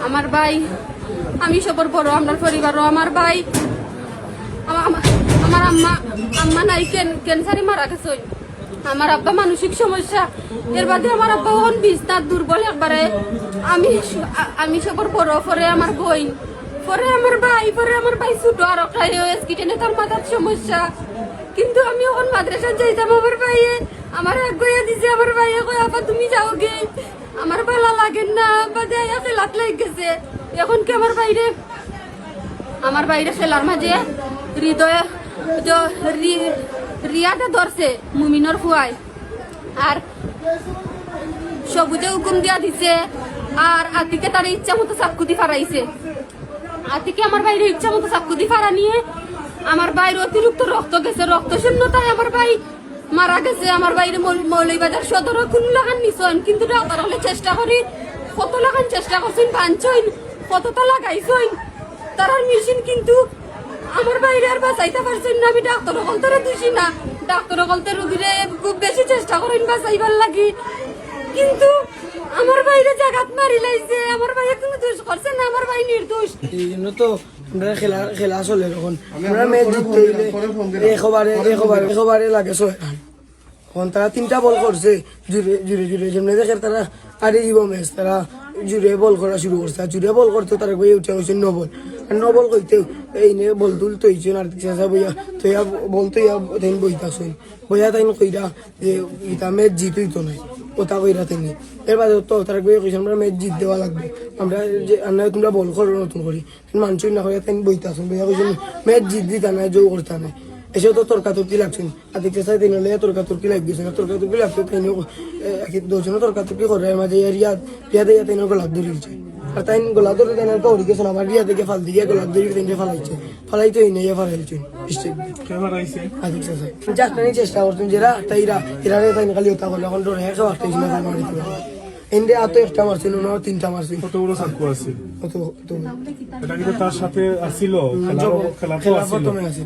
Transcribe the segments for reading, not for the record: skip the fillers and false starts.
আমার ভাই আমি সবর বড় আমার পরিবারও আমার ভাই আমার আম্মা নাই ক্যান্সারে মারা গেছে আমার আব্বা মানসিক সমস্যা এর বাদে আমার আব্বা হন বিস্তার দুর্বল একবারে আমি সবর বড় পরে আমার বোন পরে আমার ভাই ছোট আর কিটেনে তার মাথার সমস্যা কিন্তু আমি এখন মাদ্রাসা যাইতাম আমার ভাইয়ে আমার এক গইয়া দিছে আমার ভাইয়ে কই আপা তুমি যাও গে আমার ভালো লাগে না বাদে আয়াতে লাত লাগ গেছে এখন কি আমার বাইরে খেলার মাঝে হৃদয়ে রিয়াটা ধরছে মুমিনর ফুয়াই আর সবুজে হুকুম দিয়া দিছে আর আতিকে তার ইচ্ছা মতো চাকুতি ফারাইছে আতিকে আমার বাইরে ইচ্ছা মতো চাকুতি ফারা নিয়ে আমার বাইরে অতিরিক্ত রক্ত গেছে রক্ত শূন্যতায় আমার ভাই মারা গেছে আমার বাইরে মৌলভীবাজার সদর কোন লাগান নিছন কিন্তু ডাক্তার হলে চেষ্টা করি কত লাগান চেষ্টা করছেন বাঞ্চইন কতটা লাগাইছইন তার মেশিন কিন্তু আমার বাইরে আর বাঁচাইতে পারছেন না আমি ডাক্তার বলতে দোষী না ডাক্তার বলতে রোগীরে খুব বেশি চেষ্টা করেন বাঁচাইবার লাগি কিন্তু আমার বাইরে জাগাত মারি লাইছে আমার ভাইয়ে কোনো দোষ করছে না আমার ভাই নির্দোষ এই জন্য তো আমরা খেলা চলে এখন আমরা ম্যাচ জিততে হইলে একেবারে লাগে এখন তারা 3টা বল করছে জুড়ে যেমনি দেখে তারা আরে দিব ম্যাচ তারা জুড়ে বল করা শুরু করছে আর জুড়ে বল করতে তারা বই উঠে হয়েছে 9 বল আর 9 বল কইতে এই নিয়ে বল তুলতে হয়েছে আর বইয়া তৈয়া বল তৈয়া তাই বইতা শুন বইয়া তাই কইরা যে ইটা ম্যাচ জিতই তো নাই কথা কইরা তাই এর বাদে তো তারা বই কইছে আমরা ম্যাচ জিত দেওয়া লাগবে আমরা যে তোমরা বল করো নতুন করি মানুষ না করে তাই বইতা শুন বইয়া কইছে ম্যাচ জিত দিতা নাই জো করতা নাই এসে তো তর্কাতর্কি লাগছেন আর দেখতে চাই তিন হলে তর্কাতর্কি লাগছে না তর্কাতর্কি লাগছে তাই দুজনে তর্কাতর্কি করে মাঝে রিয়াদে তাই গোলাপ ধরিয়েছে আর তাই গোলাপ ধরে তাই দৌড়ি গেছে আমার রিয়া থেকে ফাল দিয়ে গোলাপ ধরি তাই ফালাইছে ফালাইতো এই নিয়ে ফালাইছে চেষ্টা করছেন যারা তাইরা তাই খালি ওটা করলে এখন ডরে একশো আটটা মারিতে পারে এন্ডে আতো একটা মারছিল না 3টা মারছিল কত বড় চাকু আছে কত এটা কিন্তু তার সাথে আসিল খেলা প্রথমে আছে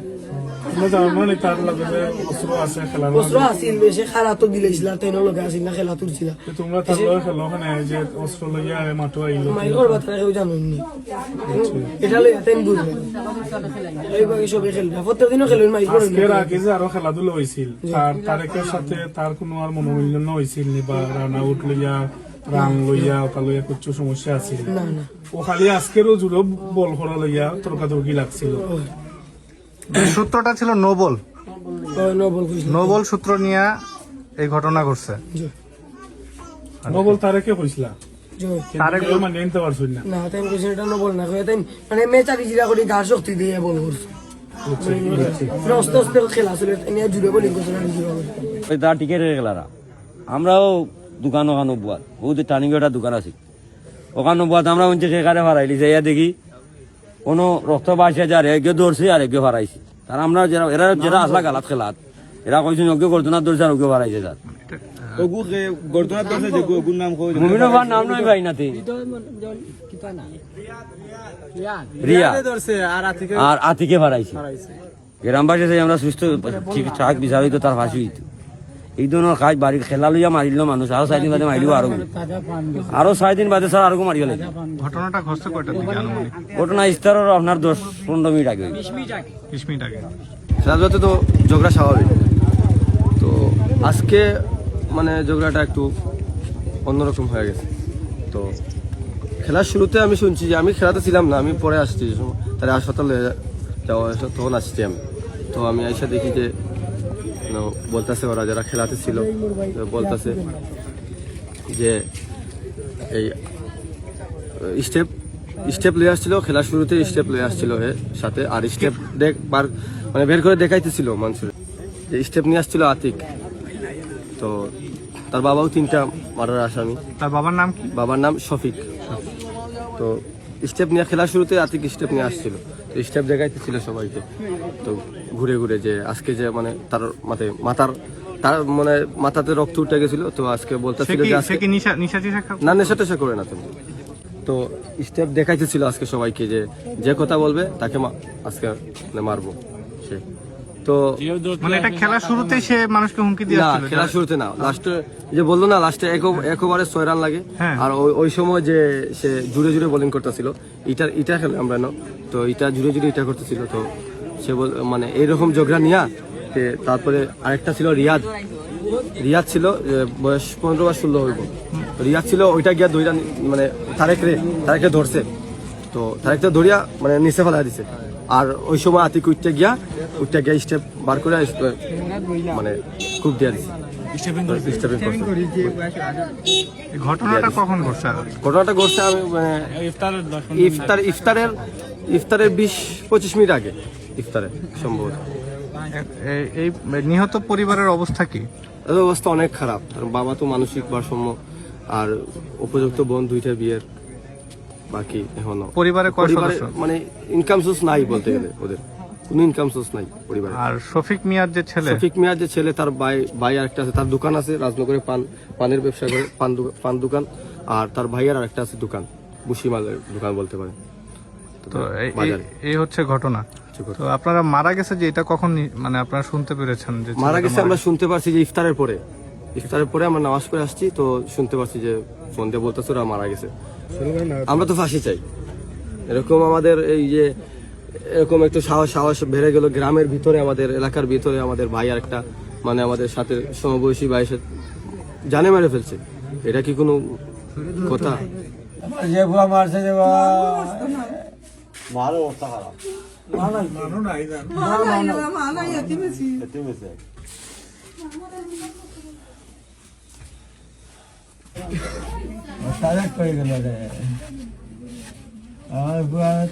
মানে তার লাগে অস্ত্র আছে খেলার অস্ত্র আছিল বেশি খারা তো দিলেছিল তাই লগে আছিল না খেলা তুলছিল তোমরা তার লগে খেলো ওখানে যে অস্ত্র লইয়া মাটো আইলো মাইল করবা তারা কেউ জানেননি এটা লইয়া তাই বুঝবে এই বাকি সবে খেলবে প্রত্যেকদিনও খেলবেন মাইল করে এর আগে যে আরো খেলাধুলা হইছিল তারেকের সাথে তার কোনো আর মনোমালিন্য হইছিল নি বা রানা আউট লইয়া রাং লইয়া ওটা লইয়া কিছু সমস্যা আছিল না ও খালি আজকেরও জুড়ো বল করা লইয়া তর্কাতর্কি লাগছিল সূত্রটা ছিল নোবল সূত্র নিয়ে এই ঘটনা ঘটছে নোবল তারেকে কইছিলা তারেক মানে নিতে পারছুন না না তাই কইছে এটা নোবল না কই তাই মানে মেচারি জিরা করে গার শক্তি দিয়ে বল করছে প্রস্তুত খেলা ছিল নিয়ে জুড়ে বলিং করছে না জুড়ে ওই দা টিকেটের খেলারা আমরাও দোকান বুয়াত বহুত টার্নিং একটা দোকান আছে ওখানে বুয়াত আমরা উঞ্চে সেখানে হারাইলি যাইয়া দেখি কোনো রক্ত বাসে যার একে ধরছে আর একে হারাইছে তার আমরা এরা যারা আসলা গালাত খেলাত এরা কইছেন ওকে গর্দনার ধরছে আর ওকে হারাইছে তার মুমিনোভার নাম নয় ভাই নাতি রিয়া আর আতিকে হারাইছে গ্রামবাসী আমরা সুস্থ ঠিকঠাক বিচারিত তার ফাঁসি হইতো এই ধরনের কাজ বাড়ির খেলা লইয়া মারিল মানুষ আরো 4 দিন বাদে মারিল আরো 6 দিন বাদে স্যার আরো মারি গেল ঘটনাটা ঘটছে কয়টা দিকে আনুমানিক ঘটনা স্তরের আপনার 10-15 মিনিট আগে 20 মিনিট আগে খেলাধুলাতে তো ঝগড়া স্বাভাবিক তো আজকে মানে ঝগড়াটা একটু অন্যরকম হয়ে গেছে তো খেলার শুরুতে আমি শুনছি যে আমি খেলাতে ছিলাম না, আমি পরে আসছি যে সময় তাহলে হাসপাতালে যাওয়া হয়েছে, তখন আসছি আমি। তো আমি এসে দেখি যে বলতেছে ওরা যারা খেলাতে ছিল বলতেছে যে এই স্টেপ লয়ে আসছিল, খেলার শুরুতে স্টেপ লয়ে আসছিল সাথে, আর স্টেপ মানে বের করে দেখাইতেছিল মানুষের যে স্টেপ নিয়ে আসছিল আতিক। তো তার বাবাও 3টা মার্ডার আসামি। তার বাবার নাম কি? বাবার নাম শফিক। তো স্টেপ নিয়ে খেলার শুরুতে আতিক স্টেপ নিয়ে আসছিল, তো স্টেপ দেখাইতেছিল সবাইকে। তো ঘুরে ঘুরে যে আজকে যে মানে তার তার মানে মাথাতে রক্ত উঠে গেছিল, তো আজকে বলতেছিল যে সে কি নিশা না, নেশা টেশা করে না তুমি। তো স্টেপ দেখাইতেছিল আজকে সবাইকে যে যে কথা বলবে তাকে আজকে মারবো সে। তো মানে এটা খেলার শুরুতেই সে মানুষকে হুমকি দিয়ে না, খেলার শুরুতে না, লাস্টে যে বললো না, লাস্টে একবারে 6 রান লাগে। হ্যাঁ। আর ওই সময় যে সে জুড়ে জুড়ে বোলিং করতেছিল, ইটা খেলে আমরা তো ইটা জুড়ে জুড়ে ইটা করতেছিল। তো সে মানে এইরকম ঝগড়া নিয়া তারপরে আরেকটা ছিল রিয়াদ ছিল, বয়স 15 বা 16 হইব। রিয়াদ ছিল, ওইটা গিয়া 2 রান মানে তারেকরে ধরছে। তো তারেকটা ধরিয়া মানে নিচে ফেলা দিছে। আর ওই সময় আতিক উঠতে গিয়া স্টেপ বার করে মানে খুব দিয়া দিছে। ঘটনাটা কখন ঘটছে? ঘটনাটা ঘটছে আমি ইফতারের 20-25 মিনিট আগে, ইফতারে সম্ভবত। এই নিহত পরিবারের অবস্থা কি? তাদের অবস্থা অনেক খারাপ। তার বাবা তো মানসিক ভারসাম্য, আর উপযুক্ত বোন 2টা বিয়ের বাকি এখনো। পরিবারে কয় সদস্য? মানে ইনকাম সোর্স নাই বলতে গেলে, ওদের কোনো ইনকাম সোর্স নাই পরিবারে। আর শফিক মিয়ার যে ছেলে তার ভাই আরেকটা আছে, তার দোকান আছে রাজনগরে, পানের ব্যবসা করে, পান দোকান। আর তার ভাইয়ের আরেকটা আছে দোকান, বুসিমালের দোকান বলতে পারে। তো এই হচ্ছে ঘটনা। তো আপনারা মারা গেছে যে এটা কখন মানে আপনারা শুনতে পেরেছেন? যে মারা গেছে আমরা শুনতে পারছি যে ইফতারের পরে আমরা নামাজ পড়ে আসছি, তো শুনতে পারছি যে ফোন দিয়ে বলতেছে ওরা মারা গেছে। আমরা তো ফাঁসি চাই। এরকম আমাদের এই যে এরকম একটু সাহস বেড়ে গেল গ্রামের ভিতরে, আমাদের এলাকার ভিতরে আমাদের ভাই আর একটা মানে আমাদের সাথে সমবয়সী ভাই জানে মেরে ফেলছে। এটা কি কোনো কথা?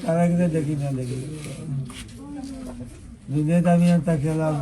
তারা কিন্তু দেখি দুধে দামি তা খেলাম